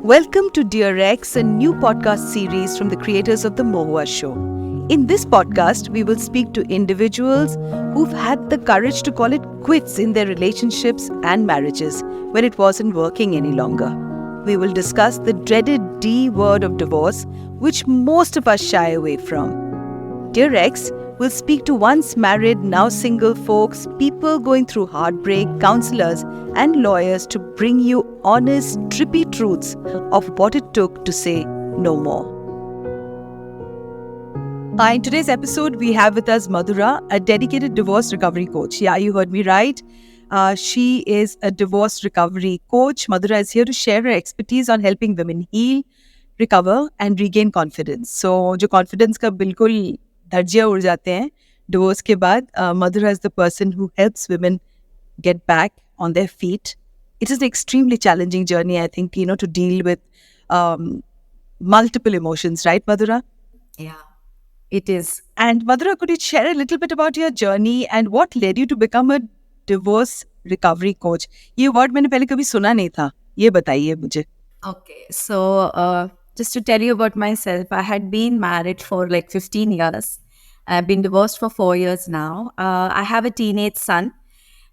Welcome to Dear X, a new podcast series from the creators of The Mohua Show. In this podcast, we will speak to individuals who've had the courage to call it quits in their relationships and marriages when it wasn't working any longer. We will discuss the dreaded D word of divorce, which most of us shy away from. Dear X will speak to once married, now single folks, people going through heartbreak, counselors, and lawyers to bring you honest, trippy truths of what it took to say no more. In today's episode, we have with us Madhura, a dedicated divorce recovery coach. Yeah, you heard me right. She is a divorce recovery coach. Madhura is here to share her expertise on helping women heal, recover, and regain confidence. So, जो confidence का बिल्कुल धज्जियाँ उड़ जाते हैं divorce के बाद, Madhura is the person who helps women get back on their feet. It is an extremely challenging journey, I think, to deal with multiple emotions, right, Madhura? Yeah, it is. And Madhura, could you share a little bit about your journey and what led you to become a divorce recovery coach? ये word मैंने पहले कभी सुना नहीं था. ये बताइए मुझे. Okay, so just to tell you about myself, I had been married for like 15 years. I've been divorced for 4 years now. I have a teenage son.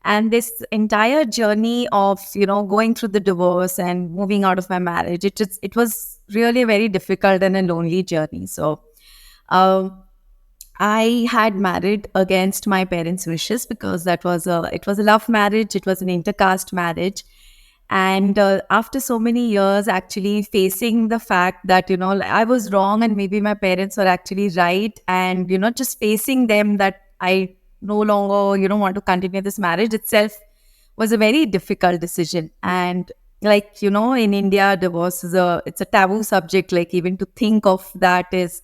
And this entire journey of, going through the divorce and moving out of my marriage, it was really a very difficult and a lonely journey. So I had married against my parents' wishes because it was a love marriage. It was an intercaste marriage. And after so many years, actually facing the fact that, I was wrong and maybe my parents were actually right. And, just facing them that I no longer, want to continue this marriage itself was a very difficult decision. And like, in India, divorce it's a taboo subject. Like even to think of that is,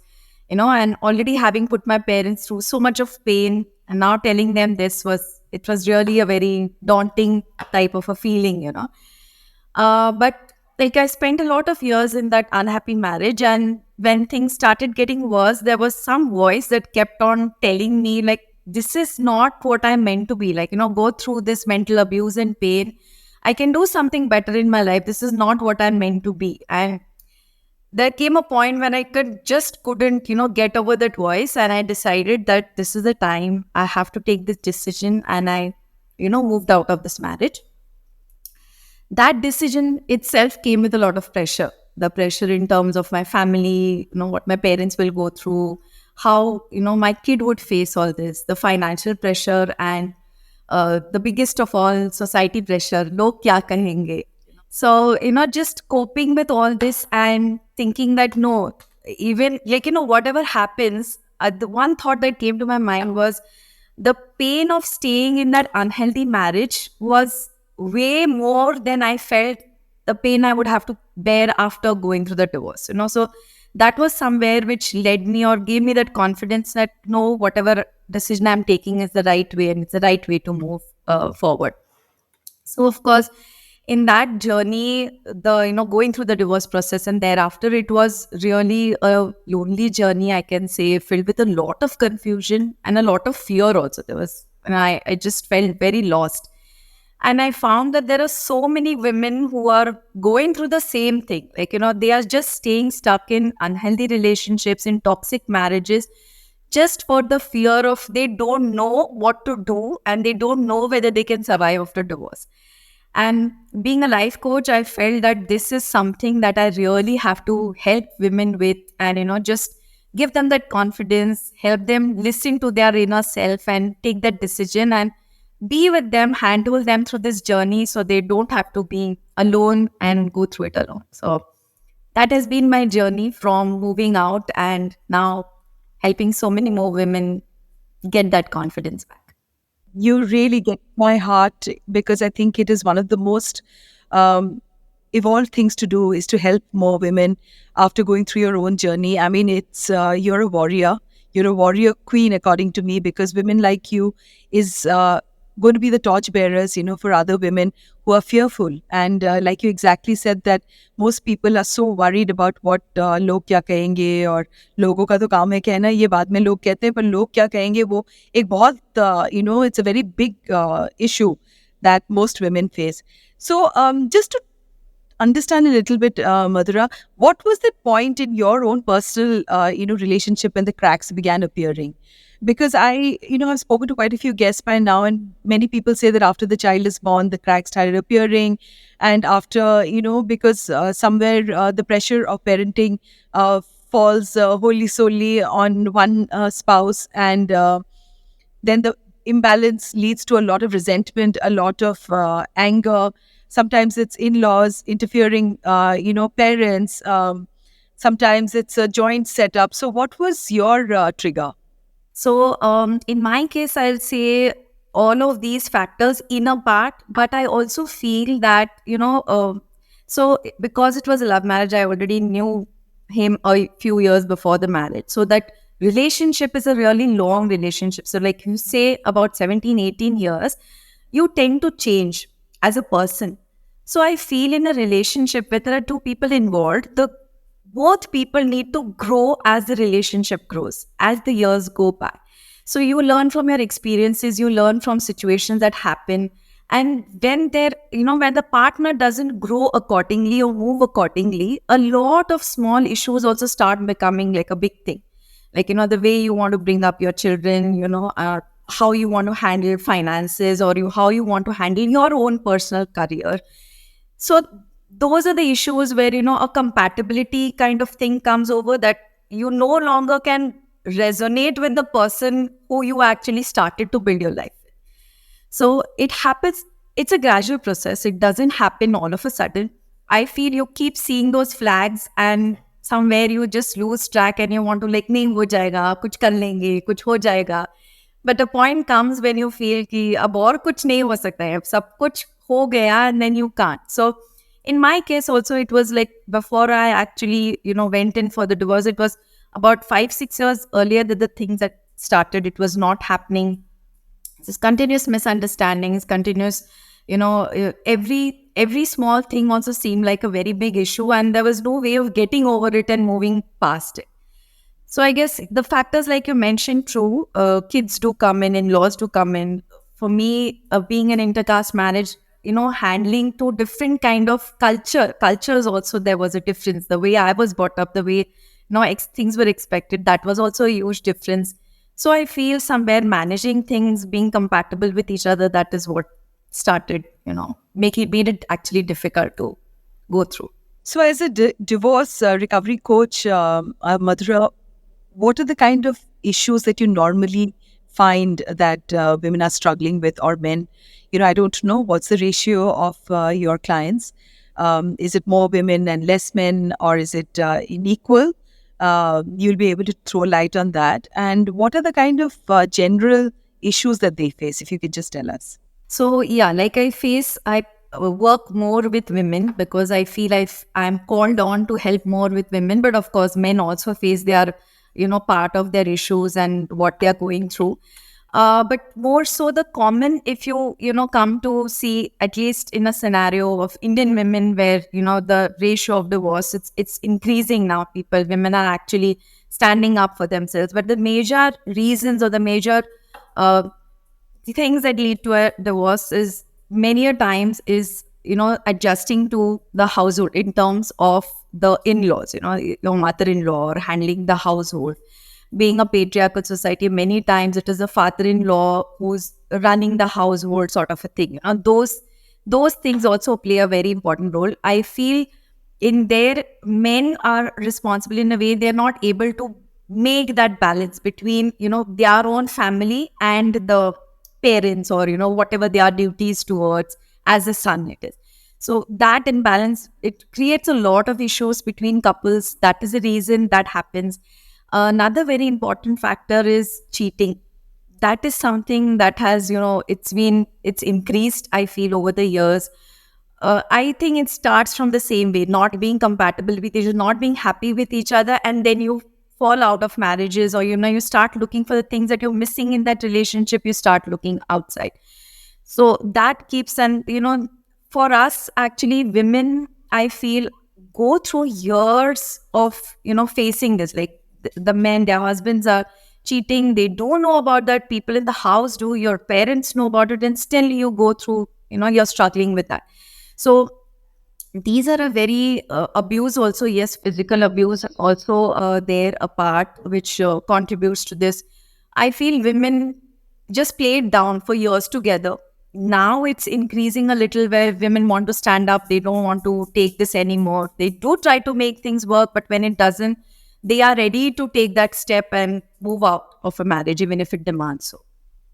and already having put my parents through so much of pain and now telling them it was really a very daunting type of a feeling, but like I spent a lot of years in that unhappy marriage, and when things started getting worse, there was some voice that kept on telling me like, this is not what I'm meant to be. Like, go through this mental abuse and pain. I can do something better in my life. This is not what I'm meant to be. And there came a point when I couldn't, get over that voice. And I decided that this is the time I have to take this decision. And I, moved out of this marriage. That decision itself came with a lot of pressure. The pressure in terms of my family, what my parents will go through, how, my kid would face all this, the financial pressure, and the biggest of all, society pressure, log kya kahenge. So, just coping with all this and thinking that no, even like, whatever happens, the one thought that came to my mind was the pain of staying in that unhealthy marriage was way more than I felt the pain I would have to bear after going through the divorce, So that was somewhere which led me or gave me that confidence that no, whatever decision I'm taking is the right way and it's the right way to move forward. So of course, in that journey, going through the divorce process and thereafter, it was really a lonely journey, I can say, filled with a lot of confusion and a lot of fear also. And I just felt very lost. And I found that there are so many women who are going through the same thing. Like, they are just staying stuck in unhealthy relationships, in toxic marriages, just for the fear of they don't know what to do and they don't know whether they can survive after divorce. And being a life coach, I felt that this is something that I really have to help women with and, just give them that confidence, help them listen to their inner self and take that decision and be with them, handle them through this journey so they don't have to be alone and go through it alone. So that has been my journey from moving out and now helping so many more women get that confidence back. You really get my heart because I think it is one of the most evolved things to do is to help more women after going through your own journey. I mean, it's you're a warrior. You're a warrior queen, according to me, because women like you is going to be the torch bearers, for other women who are fearful. And like you exactly said that most people are so worried about what log kya kahenge और लोगों का तो काम है कहना ये बाद में लोग कहते हैं पर लोग क्या कहेंगे वो एक बहुत it's a very big issue that most women face. So just to understand a little bit, Madhura, what was the point in your own personal, relationship when the cracks began appearing? Because I've spoken to quite a few guests by now, and many people say that after the child is born, the cracks started appearing. And after, because somewhere the pressure of parenting falls wholly solely on one spouse, and then the imbalance leads to a lot of resentment, a lot of anger. Sometimes it's in-laws interfering, parents. Sometimes it's a joint setup. So what was your trigger? So, in my case, I'll say all of these factors in a part, but I also feel that, so because it was a love marriage, I already knew him a few years before the marriage. So that relationship is a really long relationship. So, like you say, about 17, 18 years, you tend to change as a person. So I feel in a relationship where there are two people involved, the both people need to grow as the relationship grows, as the years go by. So you learn from your experiences, you learn from situations that happen. And when when the partner doesn't grow accordingly or move accordingly, a lot of small issues also start becoming like a big thing. Like, the way you want to bring up your children, how you want to handle finances, or how you want to handle your own personal career. So those are the issues where, a compatibility kind of thing comes over, that you no longer can resonate with the person who you actually started to build your life with. So it happens, it's a gradual process. It doesn't happen all of a sudden. I feel you keep seeing those flags, and somewhere you just lose track and you want to like, nahi ho jayega, kuch kar lenge, kuch ho jayega. But the point comes when you feel कि अब और कुछ नहीं हो सकता है, अब सब कुछ हो गया, and then you can't. So in my case also, it was like before I actually, went in for the divorce, it was about 5-6 years earlier that the things that started. It was not happening. This continuous misunderstandings, continuous, every small thing also seemed like a very big issue, and there was no way of getting over it and moving past it. So I guess the factors like you mentioned, true. Kids do come in-laws do come in. For me, being an intercaste marriage, handling two different kind of cultures also, there was a difference. The way I was brought up, the way, things were expected, that was also a huge difference. So I feel somewhere managing things, being compatible with each other, that is what started, made it actually difficult to go through. So, as a divorce recovery coach, Madhura, what are the kind of issues that you normally find that women are struggling with, or men? I don't know what's the ratio of your clients. Is it more women and less men, or is it unequal? You'll be able to throw light on that. And what are the kind of general issues that they face, if you could just tell us? So yeah, like I work more with women because I feel I'm called on to help more with women. But of course, men also face their, part of their issues and what they are going through. But more so the common, if you, come to see, at least in a scenario of Indian women where, the ratio of divorce, it's increasing now. Women are actually standing up for themselves. But the major reasons or the major things that lead to a divorce is many a times is, adjusting to the household in terms of the in-laws, your mother-in-law, or handling the household. Being a patriarchal society, many times it is the father-in-law who's running the household, sort of a thing. Those things also play a very important role. I feel in there, men are responsible in a way they're not able to make that balance between, their own family and the parents, or, whatever their duties towards as a son it is. So that imbalance, it creates a lot of issues between couples. That is the reason that happens. Another very important factor is cheating. That is something that has, it's increased, I feel, over the years. I think it starts from the same way, not being compatible with each other, not being happy with each other, and then you fall out of marriages, or, you start looking for the things that you're missing in that relationship, you start looking outside. So that keeps, and, for us, actually, women, I feel, go through years of, facing this. Like the men, their husbands are cheating, they don't know about that, people in the house do, your parents know about it, and still you go through, you're struggling with that. So these are a very abuse also, yes, physical abuse also there a part which contributes to this. I feel women just play it down for years together. Now it's increasing a little where women want to stand up, they don't want to take this anymore, they do try to make things work, but when it doesn't, they are ready to take that step and move out of a marriage even if it demands so.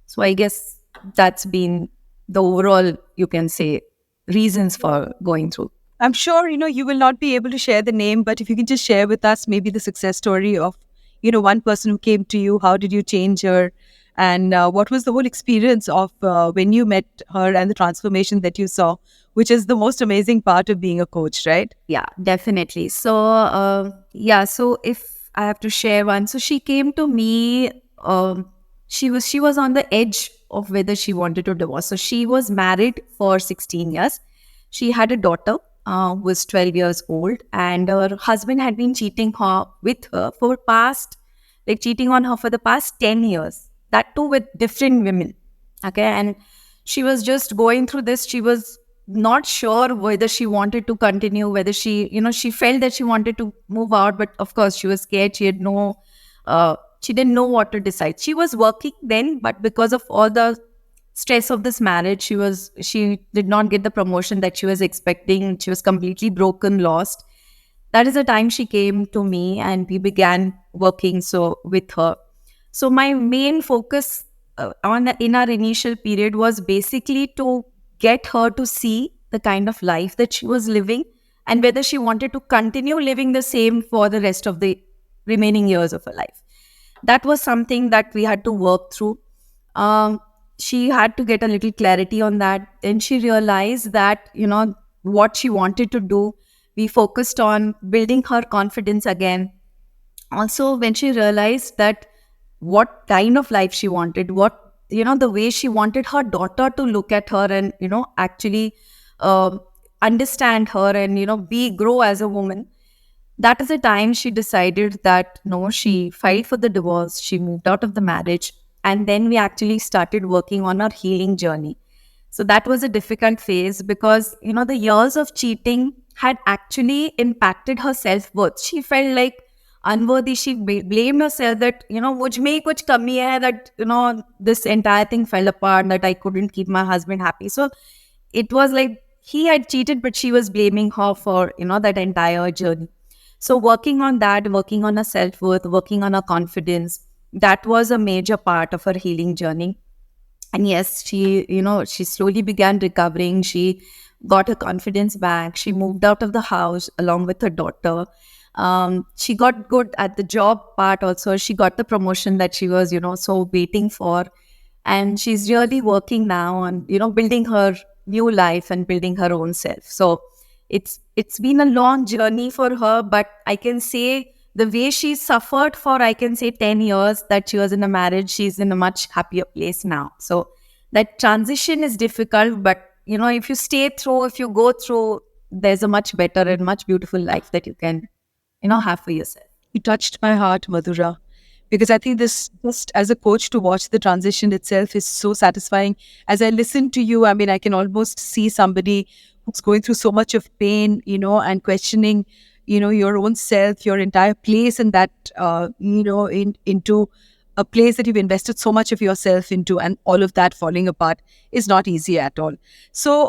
So I guess that's been the overall, you can say, reasons for going through. I'm sure, you will not be able to share the name, but if you can just share with us maybe the success story of, one person who came to you, how did you change her? And what was the whole experience of when you met her and the transformation that you saw, which is the most amazing part of being a coach, right? Yeah, definitely. So if I have to share one, so she came to me. She was on the edge of whether she wanted to divorce. So she was married for 16 years. She had a daughter who was 12 years old, and her husband had been cheating on her for the past 10 years. That too with different women. Okay, and she was just going through this. She was not sure whether she wanted to continue, whether she felt that she wanted to move out, but of course she was scared. She didn't know what to decide. She was working then, but because of all the stress of this marriage, she did not get the promotion that she was expecting. She was completely broken, lost. That is the time she came to me and we began working with her. So my main focus in our initial period was basically to get her to see the kind of life that she was living and whether she wanted to continue living the same for the rest of the remaining years of her life. That was something that we had to work through. Um, she had to get a little clarity on that. Then she realized that, what she wanted to do. We focused on building her confidence again. Also, when she realized that what kind of life she wanted, the way she wanted her daughter to look at her and, actually uh, understand her and, grow as a woman. That is the time she decided that no, she filed for the divorce, she moved out of the marriage, and then we actually started working on our healing journey. So that was a difficult phase because, the years of cheating had actually impacted her self-worth. She felt like unworthy. She blamed herself that, mujh mein hi kuch kami hai, that, this entire thing fell apart, that I couldn't keep my husband happy. So it was like he had cheated, but she was blaming her for, that entire journey. So working on that, working on her self-worth, working on her confidence, that was a major part of her healing journey. And yes, she slowly began recovering. She got her confidence back. She moved out of the house along with her daughter. She got good at the job part also. She got the promotion that she was, so waiting for. And she's really working now on, building her new life and building her own self. So it's been a long journey for her, but I can say the way she suffered for, I can say 10 years that she was in a marriage, she's in a much happier place now. So that transition is difficult, but if you stay through, if you go through, there's a much better and much beautiful life that you can, have for yourself. You touched my heart, Madhura, because I think this, just as a coach, to watch the transition itself is so satisfying. As I listen to you, I mean, I can almost see somebody who's going through so much of pain, and questioning, your own self, your entire place, and that, into a place that you've invested so much of yourself into, and all of that falling apart is not easy at all. So,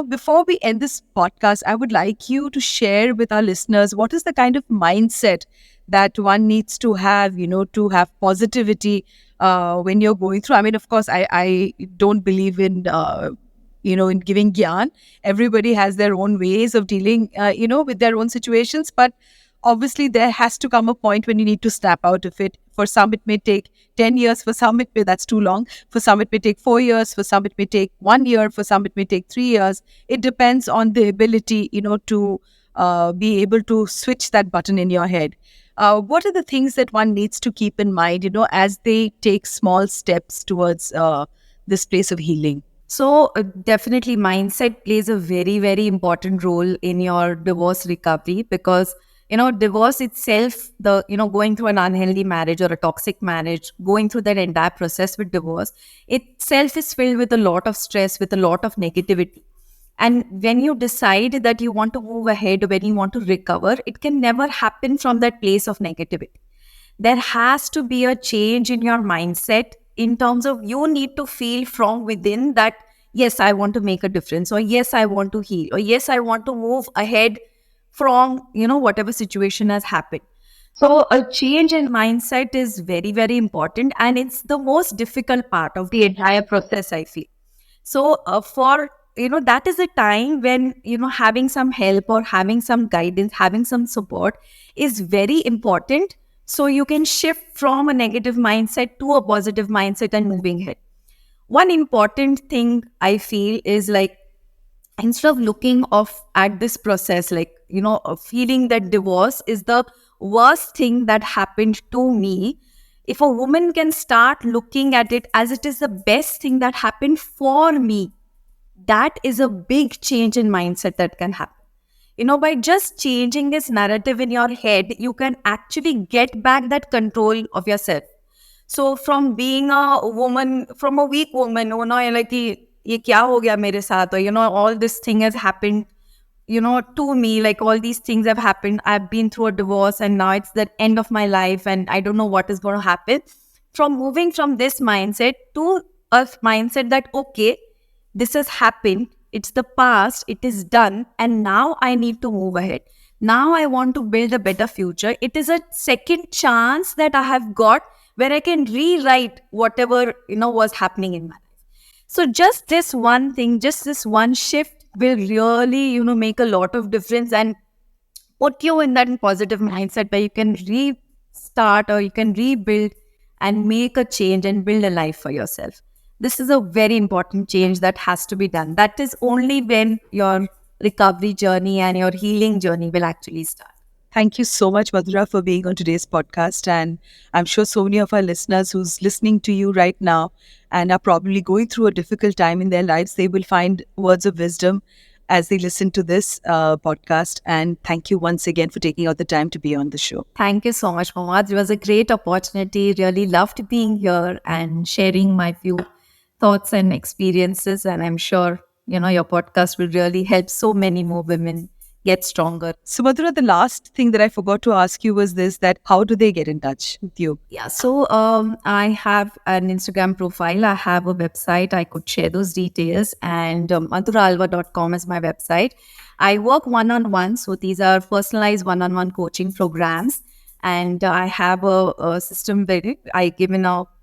before we end this podcast, I would like you to share with our listeners what is the kind of mindset that one needs to have, to have positivity when you're going through. I mean, of course, I don't believe in, in giving gyan. Everybody has their own ways of dealing, with their own situations. But obviously, there has to come a point when you need to snap out of it. For some, it may take 10 years. For some, that's too long. For some, it may take 4 years. For some, it may take 1 year. For some, it may take 3 years. It depends on the ability, to be able to switch that button in your head. What are the things that one needs to keep in mind, as they take small steps towards this place of healing? So definitely mindset plays a very, very important role in your divorce recovery because, divorce itself, going through an unhealthy marriage or a toxic marriage, going through that entire process with divorce itself is filled with a lot of stress, with a lot of negativity. And when you decide that you want to move ahead, when you want to recover, it can never happen from that place of negativity. There has to be a change in your mindset in terms of you need to feel from within that, yes, I want to make a difference, or yes, I want to heal, or yes, I want to move ahead from, whatever situation has happened. So a change in mindset is very, very important. And it's the most difficult part of the entire process, I feel. So that is a time when, having some help or having some guidance, having some support is very important. So you can shift from a negative mindset to a positive mindset and moving ahead. One important thing I feel is like, instead of looking off at this process, like, feeling that divorce is the worst thing that happened to me, if a woman can start looking at it as it is the best thing that happened for me, that is a big change in mindset that can happen. By just changing this narrative in your head, you can actually get back that control of yourself. So from being a woman, from a weak woman, you're like, ye kya ho gaya mere saath? Or, all this thing has happened, to me, like all these things have happened. I've been through a divorce and now it's the end of my life and I don't know what is going to happen. From moving from this mindset to a mindset that, okay, this has happened, it's the past, it is done, and now I need to move ahead. Now I want to build a better future. It is a second chance that I have got where I can rewrite whatever, was happening in my life. So just this one thing, just this one shift will really, make a lot of difference and put you in that positive mindset where you can restart or you can rebuild and make a change and build a life for yourself. This is a very important change that has to be done. That is only when your recovery journey and your healing journey will actually start. Thank you so much, Madhura, for being on today's podcast. And I'm sure so many of our listeners who's listening to you right now and are probably going through a difficult time in their lives, they will find words of wisdom as they listen to this podcast. And thank you once again for taking out the time to be on the show. Thank you so much, Mohammed. It was a great opportunity. Really loved being here and sharing my few thoughts and experiences. And I'm sure, your podcast will really help so many more women get stronger. So, Madhura, the last thing that I forgot to ask you was this, that how do they get in touch with you? Yeah, so I have an Instagram profile. I have a website. I could share those details. And madhuraalva.com is my website. I work one-on-one. So these are personalized one-on-one coaching programs. And I have a system where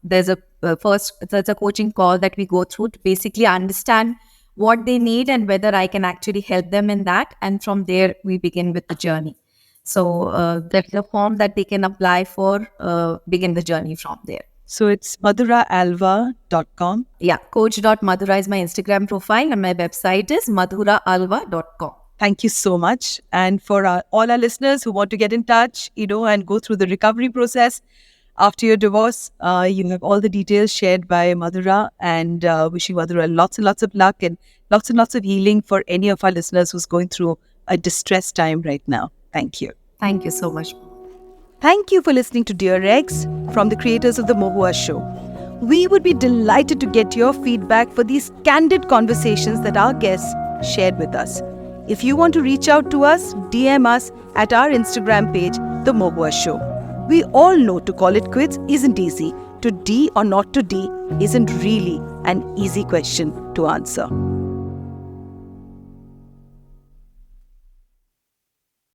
there's a coaching call that we go through to basically understand what they need and whether I can actually help them in that. And from there, we begin with the journey. So there's a form that they can apply for, begin the journey from there. So it's madhuraalva.com. Yeah, coach.madhura is my Instagram profile and my website is madhuraalva.com. Thank you so much. And for all our listeners who want to get in touch, and go through the recovery process after your divorce, you have all the details shared by Madhura, and wishing Madhura lots and lots of luck and lots of healing for any of our listeners who's going through a distressed time right now. Thank you. Thank you so much. Thank you for listening to Dear X from the creators of The Mohua Show. We would be delighted to get your feedback for these candid conversations that our guests shared with us. If you want to reach out to us, DM us at our Instagram page, The Mohua Show. We all know to call it quits isn't easy. To D or not to D isn't really an easy question to answer.